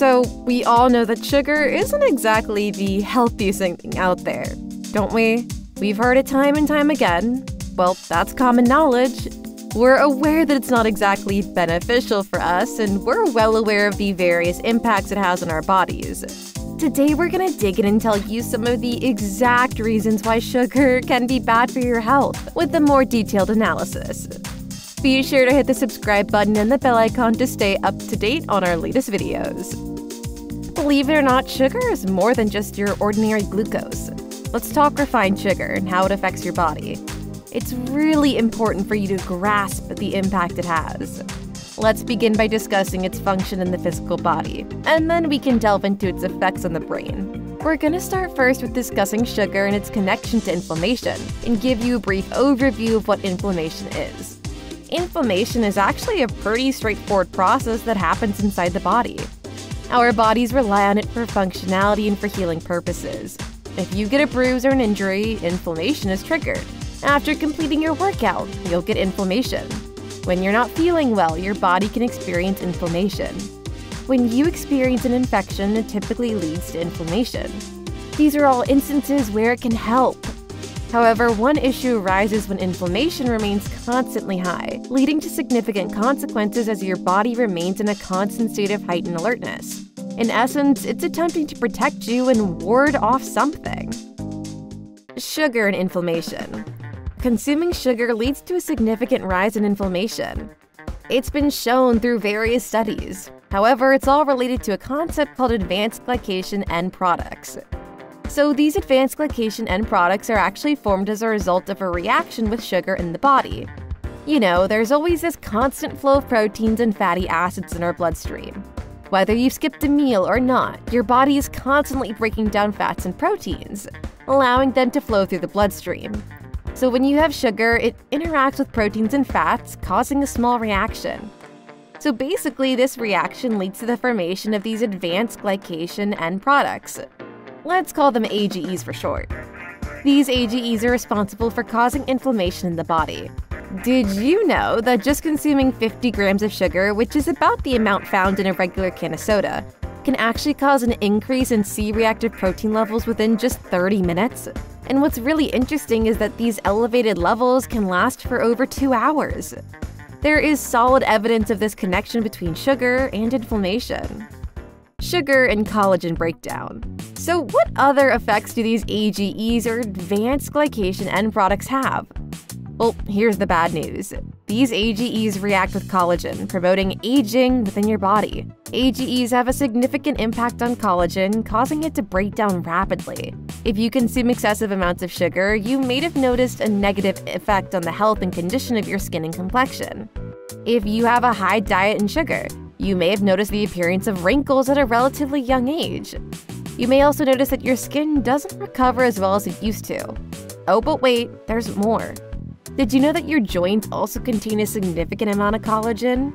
So, we all know that sugar isn't exactly the healthiest thing out there, don't we? We've heard it time and time again. Well, that's common knowledge. We're aware that it's not exactly beneficial for us, and we're well aware of the various impacts it has on our bodies. Today, we're gonna dig in and tell you some of the exact reasons why sugar can be bad for your health, with a more detailed analysis. Be sure to hit the subscribe button and the bell icon to stay up to date on our latest videos. Believe it or not, sugar is more than just your ordinary glucose. Let's talk refined sugar and how it affects your body. It's really important for you to grasp the impact it has. Let's begin by discussing its function in the physical body, and then we can delve into its effects on the brain. We're gonna start first with discussing sugar and its connection to inflammation, and give you a brief overview of what inflammation is. Inflammation is actually a pretty straightforward process that happens inside the body. Our bodies rely on it for functionality and for healing purposes. If you get a bruise or an injury, inflammation is triggered. After completing your workout, you'll get inflammation. When you're not feeling well, your body can experience inflammation. When you experience an infection, it typically leads to inflammation. These are all instances where it can help. However, one issue arises when inflammation remains constantly high, leading to significant consequences as your body remains in a constant state of heightened alertness. In essence, it's attempting to protect you and ward off something. Sugar and inflammation. Consuming sugar leads to a significant rise in inflammation. It's been shown through various studies. However, it's all related to a concept called advanced glycation end products. So these advanced glycation end products are actually formed as a result of a reaction with sugar in the body. You know, there's always this constant flow of proteins and fatty acids in our bloodstream. Whether you've skipped a meal or not, your body is constantly breaking down fats and proteins, allowing them to flow through the bloodstream. So when you have sugar, it interacts with proteins and fats, causing a small reaction. So basically, this reaction leads to the formation of these advanced glycation end products. Let's call them AGEs for short. These AGEs are responsible for causing inflammation in the body. Did you know that just consuming 50 grams of sugar, which is about the amount found in a regular can of soda, can actually cause an increase in C-reactive protein levels within just 30 minutes? And what's really interesting is that these elevated levels can last for over 2 hours. There is solid evidence of this connection between sugar and inflammation. Sugar and collagen breakdown. So what other effects do these AGEs or advanced glycation end products have? Well, here's the bad news. These AGEs react with collagen, promoting aging within your body. AGEs have a significant impact on collagen, causing it to break down rapidly. If you consume excessive amounts of sugar, you may have noticed a negative effect on the health and condition of your skin and complexion. If you have a high diet in sugar, you may have noticed the appearance of wrinkles at a relatively young age. You may also notice that your skin doesn't recover as well as it used to. Oh, but wait, there's more. Did you know that your joints also contain a significant amount of collagen?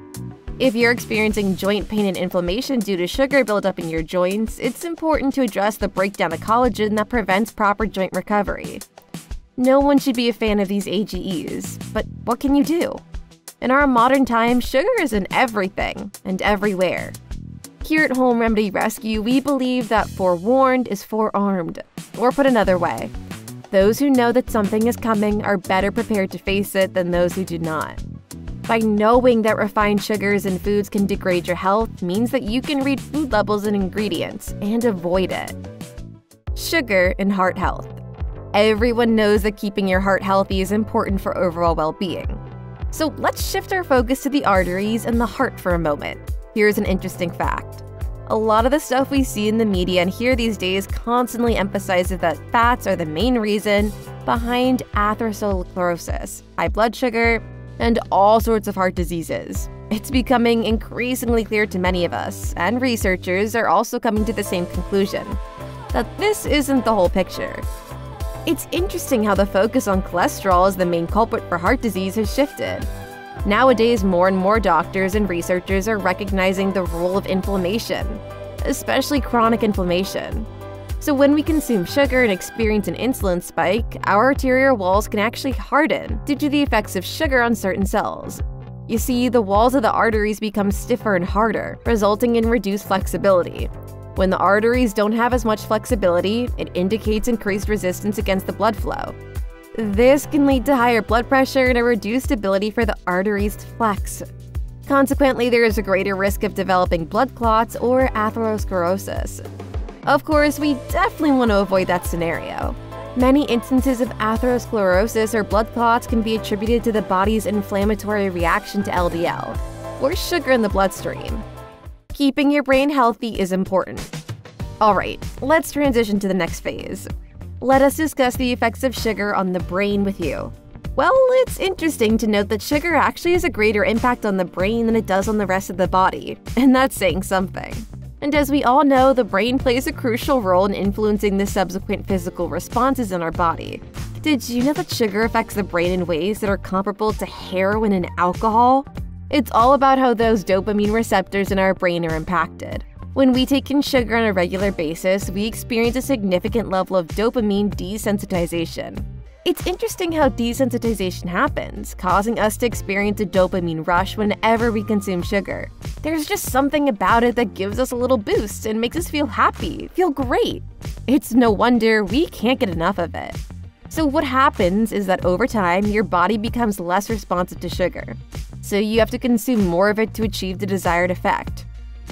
If you're experiencing joint pain and inflammation due to sugar buildup in your joints, it's important to address the breakdown of collagen that prevents proper joint recovery. No one should be a fan of these AGEs, but what can you do? In our modern time, sugar is in everything and everywhere. Here at Home Remedy Rescue, we believe that forewarned is forearmed. Or put another way, those who know that something is coming are better prepared to face it than those who do not. By knowing that refined sugars in foods can degrade your health means that you can read food labels and ingredients and avoid it. Sugar and heart health. Everyone knows that keeping your heart healthy is important for overall well-being. So let's shift our focus to the arteries and the heart for a moment. Here's an interesting fact. A lot of the stuff we see in the media and hear these days constantly emphasizes that fats are the main reason behind atherosclerosis, high blood sugar, and all sorts of heart diseases. It's becoming increasingly clear to many of us, and researchers are also coming to the same conclusion, that this isn't the whole picture. It's interesting how the focus on cholesterol as the main culprit for heart disease has shifted. Nowadays, more and more doctors and researchers are recognizing the role of inflammation, especially chronic inflammation. So when we consume sugar and experience an insulin spike, our arterial walls can actually harden due to the effects of sugar on certain cells. You see, the walls of the arteries become stiffer and harder, resulting in reduced flexibility. When the arteries don't have as much flexibility, it indicates increased resistance against the blood flow. This can lead to higher blood pressure and a reduced ability for the arteries to flex. Consequently, there is a greater risk of developing blood clots or atherosclerosis. Of course, we definitely want to avoid that scenario. Many instances of atherosclerosis or blood clots can be attributed to the body's inflammatory reaction to LDL, or sugar in the bloodstream. Keeping your brain healthy is important. Alright, let's transition to the next phase. Let us discuss the effects of sugar on the brain with you. Well, it's interesting to note that sugar actually has a greater impact on the brain than it does on the rest of the body, and that's saying something. And as we all know, the brain plays a crucial role in influencing the subsequent physical responses in our body. Did you know that sugar affects the brain in ways that are comparable to heroin and alcohol? It's all about how those dopamine receptors in our brain are impacted. When we take in sugar on a regular basis, we experience a significant level of dopamine desensitization. It's interesting how desensitization happens, causing us to experience a dopamine rush whenever we consume sugar. There's just something about it that gives us a little boost and makes us feel happy, feel great. It's no wonder we can't get enough of it. So what happens is that over time, your body becomes less responsive to sugar. So you have to consume more of it to achieve the desired effect.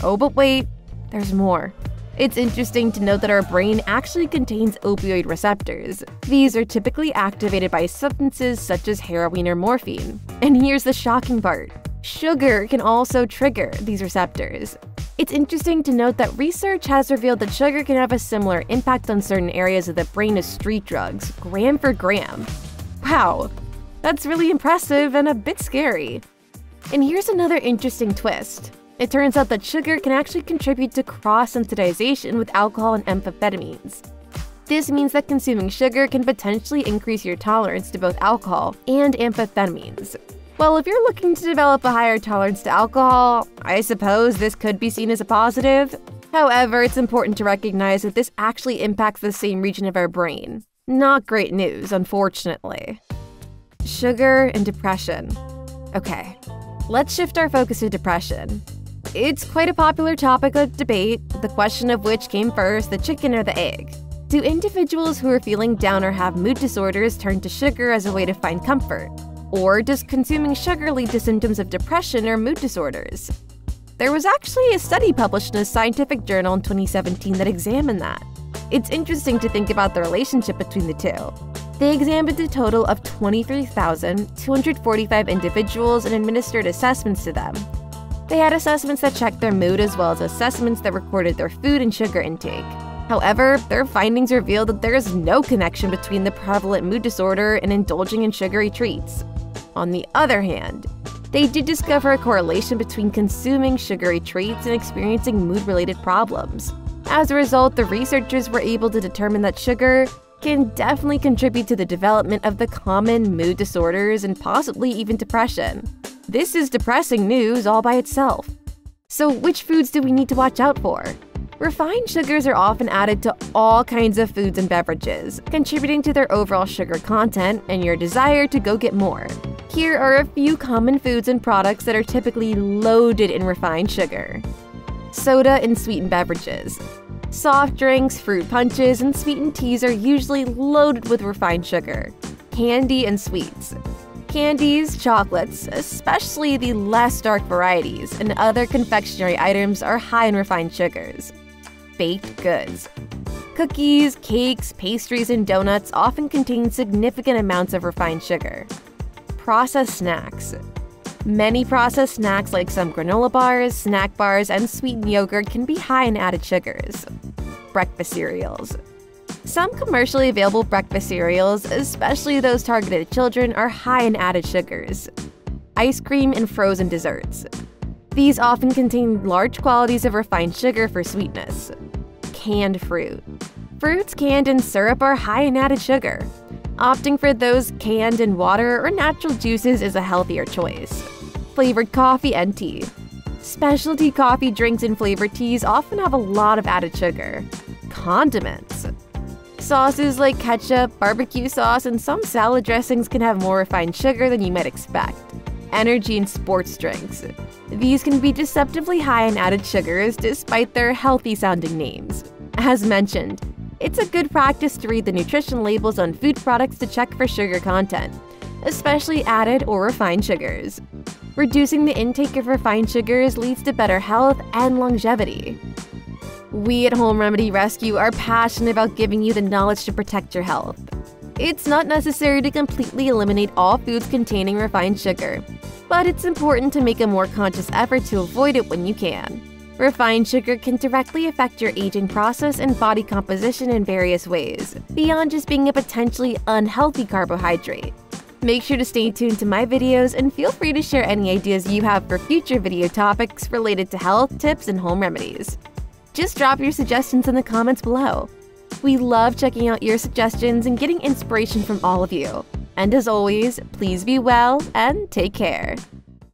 Oh, but wait, there's more. It's interesting to note that our brain actually contains opioid receptors. These are typically activated by substances such as heroin or morphine. And here's the shocking part. Sugar can also trigger these receptors. It's interesting to note that research has revealed that sugar can have a similar impact on certain areas of the brain as street drugs, gram for gram. Wow, that's really impressive and a bit scary. And here's another interesting twist. It turns out that sugar can actually contribute to cross-sensitization with alcohol and amphetamines. This means that consuming sugar can potentially increase your tolerance to both alcohol and amphetamines. Well, if you're looking to develop a higher tolerance to alcohol, I suppose this could be seen as a positive. However, it's important to recognize that this actually impacts the same region of our brain. Not great news, unfortunately. Sugar and depression. Okay, let's shift our focus to depression. It's quite a popular topic of debate, the question of which came first, the chicken or the egg. Do individuals who are feeling down or have mood disorders turn to sugar as a way to find comfort? Or does consuming sugar lead to symptoms of depression or mood disorders? There was actually a study published in a scientific journal in 2017 that examined that. It's interesting to think about the relationship between the two. They examined a total of 23,245 individuals and administered assessments to them. They had assessments that checked their mood as well as assessments that recorded their food and sugar intake. However, their findings revealed that there is no connection between the prevalent mood disorder and indulging in sugary treats. On the other hand, they did discover a correlation between consuming sugary treats and experiencing mood-related problems. As a result, the researchers were able to determine that sugar can definitely contribute to the development of the common mood disorders and possibly even depression. This is depressing news all by itself. So which foods do we need to watch out for? Refined sugars are often added to all kinds of foods and beverages, contributing to their overall sugar content and your desire to go get more. Here are a few common foods and products that are typically loaded in refined sugar. Soda and sweetened beverages. Soft drinks, fruit punches, and sweetened teas are usually loaded with refined sugar. Candy and sweets. Candies, chocolates, especially the less dark varieties, and other confectionery items are high in refined sugars. Baked goods. Cookies, cakes, pastries, and donuts often contain significant amounts of refined sugar. Processed snacks. Many processed snacks like some granola bars, snack bars, and sweetened yogurt can be high in added sugars. Breakfast cereals. Some commercially available breakfast cereals, especially those targeted at children, are high in added sugars. Ice cream and frozen desserts. These often contain large quantities of refined sugar for sweetness. Canned fruit. Fruits canned in syrup are high in added sugar. Opting for those canned in water or natural juices is a healthier choice. Flavored coffee and tea. Specialty coffee drinks and flavored teas often have a lot of added sugar. Condiments. Sauces like ketchup, barbecue sauce, and some salad dressings can have more refined sugar than you might expect. energy and sports drinks. These can be deceptively high in added sugars despite their healthy-sounding names. As mentioned, it's a good practice to read the nutrition labels on food products to check for sugar content, especially added or refined sugars. Reducing the intake of refined sugars leads to better health and longevity. We at Home Remedy Rescue are passionate about giving you the knowledge to protect your health. It's not necessary to completely eliminate all foods containing refined sugar, but it's important to make a more conscious effort to avoid it when you can. Refined sugar can directly affect your aging process and body composition in various ways, beyond just being a potentially unhealthy carbohydrate. Make sure to stay tuned to my videos and feel free to share any ideas you have for future video topics related to health, tips, and home remedies. Just drop your suggestions in the comments below. We love checking out your suggestions and getting inspiration from all of you. And as always, please be well and take care.